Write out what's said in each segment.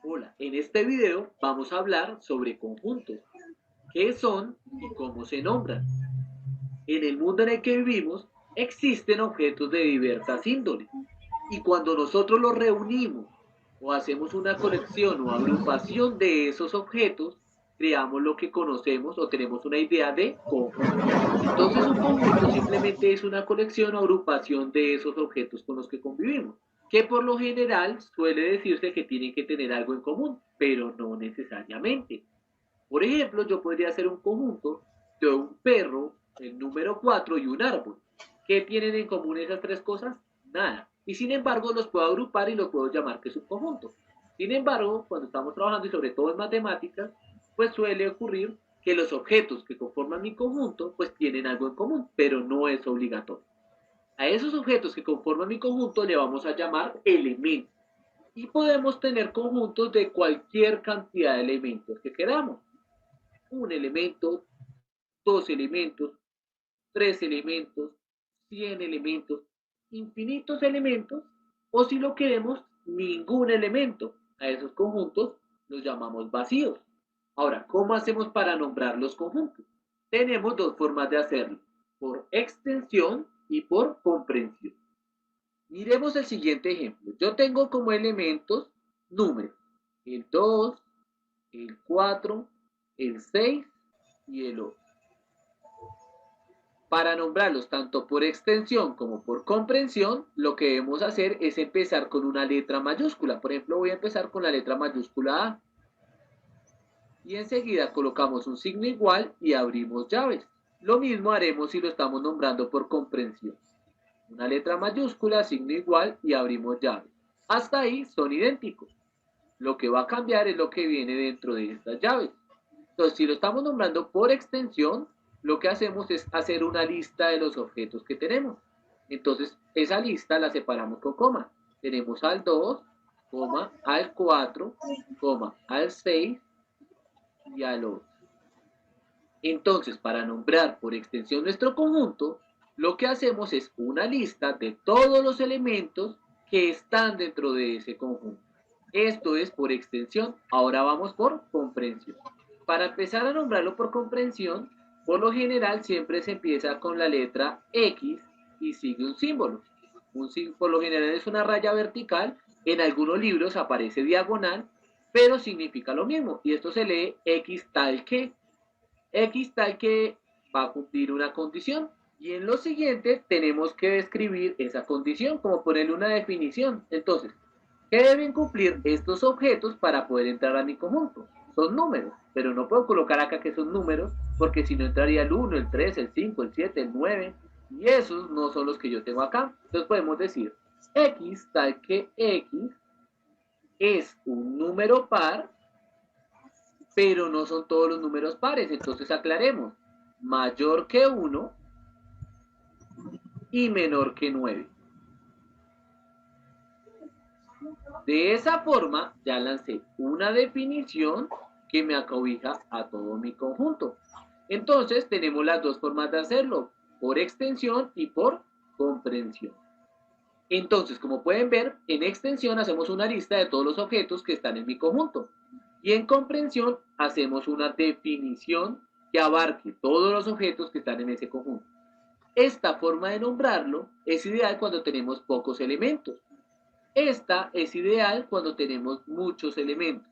Hola, en este video vamos a hablar sobre conjuntos, qué son y cómo se nombran. En el mundo en el que vivimos existen objetos de diversas índoles y cuando nosotros los reunimos o hacemos una colección o agrupación de esos objetos, creamos lo que conocemos o tenemos una idea de conjunto. Entonces un conjunto simplemente es una colección o agrupación de esos objetos con los que convivimos, que por lo general suele decirse que tienen que tener algo en común, pero no necesariamente. Por ejemplo, yo podría hacer un conjunto de un perro, el número 4 y un árbol. ¿Qué tienen en común esas tres cosas? Nada. Y sin embargo los puedo agrupar y los puedo llamar que es un conjunto. Sin embargo, cuando estamos trabajando y sobre todo en matemáticas, pues suele ocurrir que los objetos que conforman mi conjunto pues tienen algo en común, pero no es obligatorio. A esos objetos que conforman mi conjunto le vamos a llamar elementos. Y podemos tener conjuntos de cualquier cantidad de elementos que queramos. Un elemento, dos elementos, tres elementos, 100 elementos, infinitos elementos, o si lo queremos, ningún elemento. A esos conjuntos los llamamos vacíos. Ahora, ¿cómo hacemos para nombrar los conjuntos? Tenemos dos formas de hacerlo, por extensión y por comprensión. Miremos el siguiente ejemplo. Yo tengo como elementos números, el 2, el 4, el 6 y el 8. Para nombrarlos tanto por extensión como por comprensión, lo que debemos hacer es empezar con una letra mayúscula. Por ejemplo, voy a empezar con la letra mayúscula A. Y enseguida colocamos un signo igual y abrimos llaves. Lo mismo haremos si lo estamos nombrando por comprensión. Una letra mayúscula, signo igual y abrimos llaves. Hasta ahí son idénticos. Lo que va a cambiar es lo que viene dentro de estas llaves. Entonces, si lo estamos nombrando por extensión, lo que hacemos es hacer una lista de los objetos que tenemos. Entonces, esa lista la separamos con coma. Tenemos al 2, coma, al 4, coma, al 6 y al 8. Entonces, para nombrar por extensión nuestro conjunto, lo que hacemos es una lista de todos los elementos que están dentro de ese conjunto. Esto es por extensión. Ahora vamos por comprensión. Para empezar a nombrarlo por comprensión, por lo general siempre se empieza con la letra X y sigue un símbolo. Por lo general es una raya vertical, en algunos libros aparece diagonal, pero significa lo mismo. Y esto se lee X tal que. X tal que va a cumplir una condición. Y en lo siguiente tenemos que describir esa condición, como ponerle una definición. Entonces, ¿qué deben cumplir estos objetos para poder entrar a mi conjunto? Son números, pero no puedo colocar acá que son números, porque si no entraría el 1, el 3, el 5, el 7, el 9, y esos no son los que yo tengo acá. Entonces podemos decir, X tal que X es un número par, pero no son todos los números pares. Entonces aclaremos, mayor que 1 y menor que 9. De esa forma ya lancé una definición que me acobija a todo mi conjunto. Entonces tenemos las dos formas de hacerlo, por extensión y por comprensión. Entonces, como pueden ver, en extensión hacemos una lista de todos los objetos que están en mi conjunto. Y en comprensión hacemos una definición que abarque todos los objetos que están en ese conjunto. Esta forma de nombrarlo es ideal cuando tenemos pocos elementos. Esta es ideal cuando tenemos muchos elementos,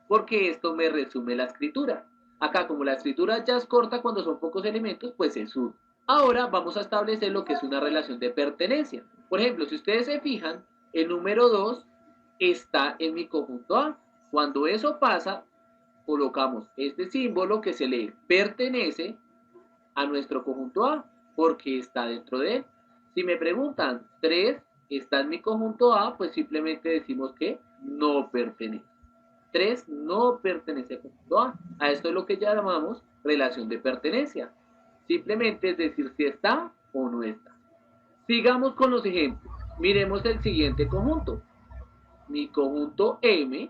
porque esto me resume la escritura. Acá, como la escritura ya es corta cuando son pocos elementos, pues es uno. Ahora vamos a establecer lo que es una relación de pertenencia. Por ejemplo, si ustedes se fijan, el número 2 está en mi conjunto A. Cuando eso pasa, colocamos este símbolo que se le pertenece a nuestro conjunto A, porque está dentro de él. Si me preguntan, 3 está en mi conjunto A, pues simplemente decimos que no pertenece. 3 no pertenece al conjunto A. A esto es lo que llamamos relación de pertenencia. Simplemente es decir si está o no está. Sigamos con los ejemplos. Miremos el siguiente conjunto. Mi conjunto M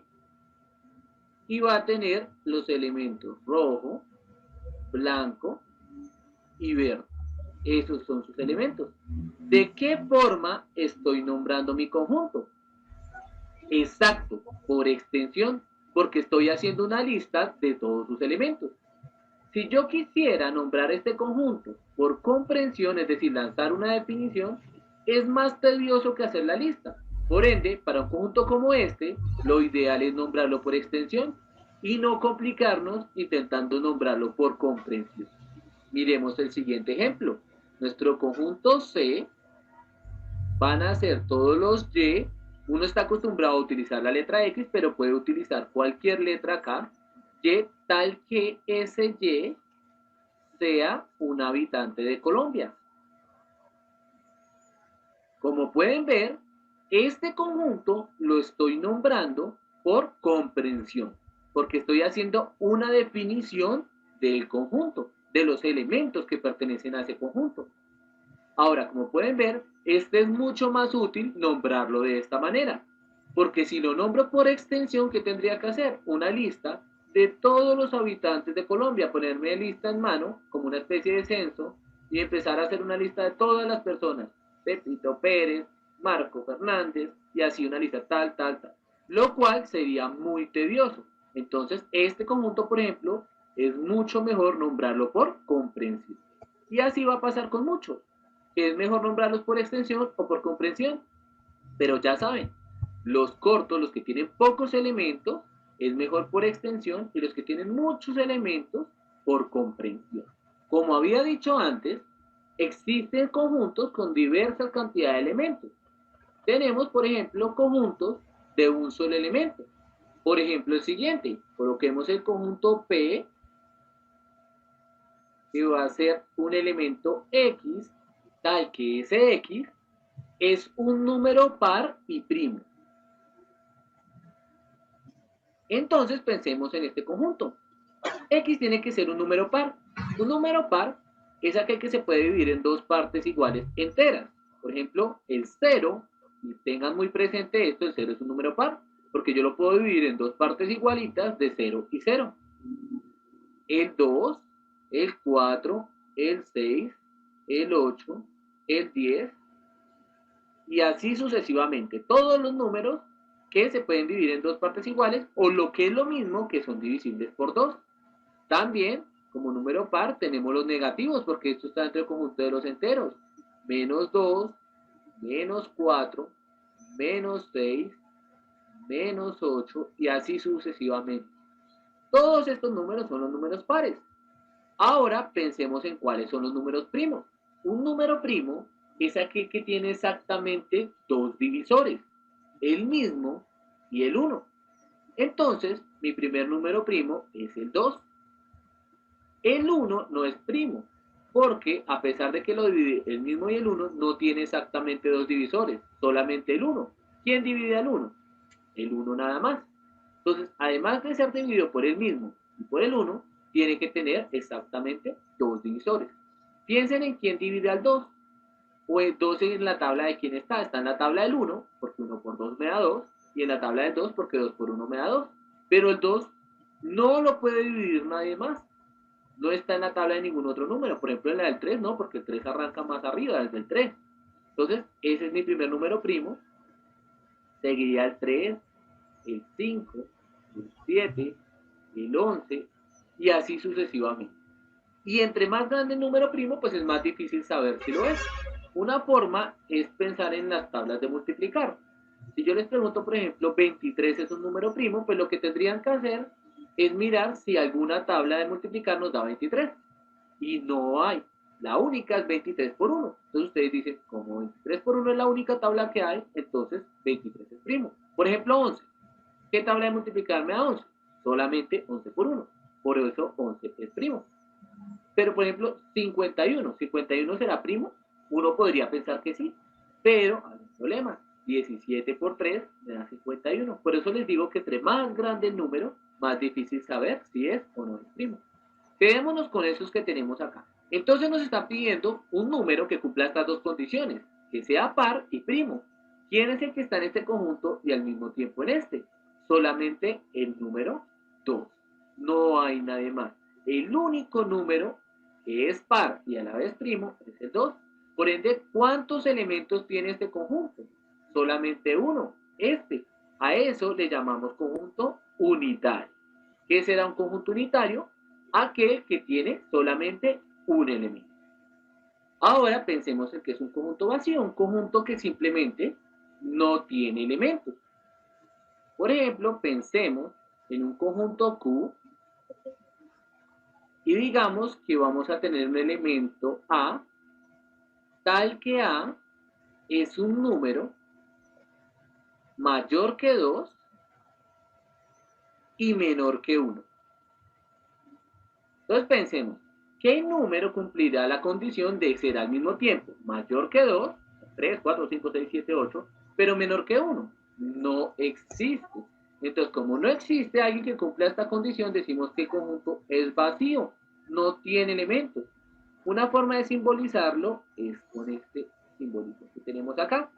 y va a tener los elementos rojo, blanco y verde. Esos son sus elementos. ¿De qué forma estoy nombrando mi conjunto? Exacto, por extensión. porque estoy haciendo una lista de todos sus elementos. Si yo quisiera nombrar este conjunto por comprensión, es decir, lanzar una definición, es más tedioso que hacer la lista. Por ende, para un conjunto como este, lo ideal es nombrarlo por extensión y no complicarnos intentando nombrarlo por comprensión. Miremos el siguiente ejemplo. Nuestro conjunto C van a ser todos los Y. Uno está acostumbrado a utilizar la letra X, pero puede utilizar cualquier letra acá. Y tal que ese Y sea un habitante de Colombia. Como pueden ver, este conjunto lo estoy nombrando por comprensión, porque estoy haciendo una definición del conjunto, de los elementos que pertenecen a ese conjunto. Ahora, como pueden ver, este es mucho más útil nombrarlo de esta manera, porque si lo nombro por extensión, ¿qué tendría que hacer? Una lista de todos los habitantes de Colombia, ponerme lista en mano, como una especie de censo, y empezar a hacer una lista de todas las personas, Pepito Pérez, Marco Fernández, y así una lista tal, tal, tal, lo cual sería muy tedioso. Entonces, este conjunto, por ejemplo, es mucho mejor nombrarlo por comprensión. Y así va a pasar con muchos, que es mejor nombrarlos por extensión o por comprensión. Pero ya saben, los cortos, los que tienen pocos elementos, es mejor por extensión, y los que tienen muchos elementos, por comprensión. Como había dicho antes, existen conjuntos con diversas cantidades de elementos. Tenemos, por ejemplo, conjuntos de un solo elemento. Por ejemplo, el siguiente, coloquemos el conjunto P, que va a ser un elemento X, tal que ese X es un número par y primo. Entonces pensemos en este conjunto. X tiene que ser un número par. Un número par es aquel que se puede dividir en dos partes iguales enteras. Por ejemplo, el 0, y tengan muy presente esto, el 0 es un número par, porque yo lo puedo dividir en dos partes igualitas de 0 y 0. El 2, el 4, el 6, el 8, el 10, y así sucesivamente. Todos los números que se pueden dividir en dos partes iguales, o lo que es lo mismo, que son divisibles por 2. También, como número par, tenemos los negativos, porque esto está dentro del conjunto de los enteros. Menos 2, menos 4, menos 6, menos 8, y así sucesivamente. Todos estos números son los números pares. Ahora pensemos en cuáles son los números primos. Un número primo es aquel que tiene exactamente dos divisores, el mismo y el 1. Entonces, mi primer número primo es el 2. El 1 no es primo, porque a pesar de que lo divide el mismo y el 1, no tiene exactamente dos divisores, solamente el 1. ¿Quién divide al 1? El 1 nada más. Entonces, además de ser dividido por el mismo y por el 1, tiene que tener exactamente dos divisores. Piensen en quién divide al 2. O el 2 en la tabla de quién está. Está en la tabla del 1, porque 1 por 2 me da 2. Y en la tabla del 2, porque 2 por 1 me da 2. Pero el 2 no lo puede dividir nadie más. No está en la tabla de ningún otro número. Por ejemplo, en la del 3 no, porque el 3 arranca más arriba, desde el 3. Entonces, ese es mi primer número primo. Seguiría el 3, el 5, el 7, el 11, y así sucesivamente. Y entre más grande el número primo, pues es más difícil saber si lo es. Una forma es pensar en las tablas de multiplicar. Si yo les pregunto, por ejemplo, 23 es un número primo, pues lo que tendrían que hacer es mirar si alguna tabla de multiplicar nos da 23. Y no hay. La única es 23 por 1. Entonces ustedes dicen, como 23 por 1 es la única tabla que hay, entonces 23 es primo. Por ejemplo, 11. ¿Qué tabla de multiplicar me da 11? Solamente 11 por 1. Por eso 11 es primo. Pero, por ejemplo, 51. ¿51 será primo? Uno podría pensar que sí. Pero hay un problema. 17 por 3 me da 51. Por eso les digo que entre más grande el número, más difícil saber si es o no es primo. Quedémonos con esos que tenemos acá. Entonces nos están pidiendo un número que cumpla estas dos condiciones, que sea par y primo. ¿Quién es el que está en este conjunto y al mismo tiempo en este? Solamente el número 2. No hay nadie más. El único número que es par y a la vez primo es el 2. Por ende, ¿cuántos elementos tiene este conjunto? Solamente uno, este. A eso le llamamos conjunto unitario. ¿Qué será un conjunto unitario? Aquel que tiene solamente un elemento. Ahora pensemos en qué es un conjunto vacío, un conjunto que simplemente no tiene elementos. Por ejemplo, pensemos en un conjunto Q y digamos que vamos a tener un elemento A, tal que A es un número mayor que 2 y menor que 1. Entonces pensemos, ¿qué número cumplirá la condición de ser al mismo tiempo mayor que 2, 3, 4, 5, 6, 7, 8, pero menor que 1? No existe. Entonces, como no existe alguien que cumpla esta condición, decimos que el conjunto es vacío, no tiene elementos. Una forma de simbolizarlo es con este simbolito que tenemos acá.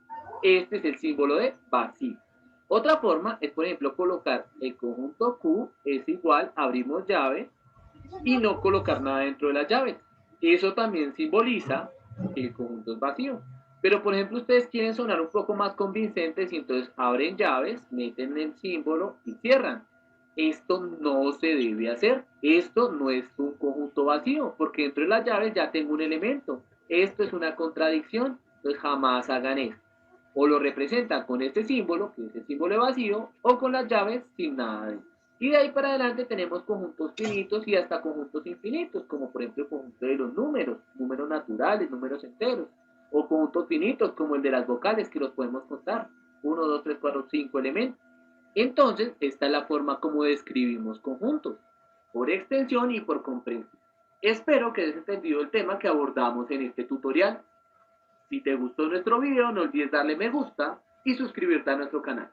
Este es el símbolo de vacío. Otra forma es, por ejemplo, colocar el conjunto Q es igual, abrimos llave, y no colocar nada dentro de las llaves. Eso también simboliza que el conjunto es vacío. Pero por ejemplo ustedes quieren sonar un poco más convincentes y entonces abren llaves, meten el símbolo y cierran. Esto no se debe hacer. Esto no es un conjunto vacío, porque dentro de las llaves ya tengo un elemento. Esto es una contradicción, entonces jamás hagan esto. O lo representan con este símbolo, que es el símbolo de vacío, o con las llaves sin nada de eso. Y de ahí para adelante tenemos conjuntos finitos y hasta conjuntos infinitos, como por ejemplo el conjunto de los números, números naturales, números enteros, o conjuntos finitos como el de las vocales, que los podemos contar, 1, 2, 3, 4, 5 elementos. Entonces, esta es la forma como describimos conjuntos, por extensión y por comprensión. Espero que hayas entendido el tema que abordamos en este tutorial. Si te gustó nuestro video, no olvides darle me gusta y suscribirte a nuestro canal.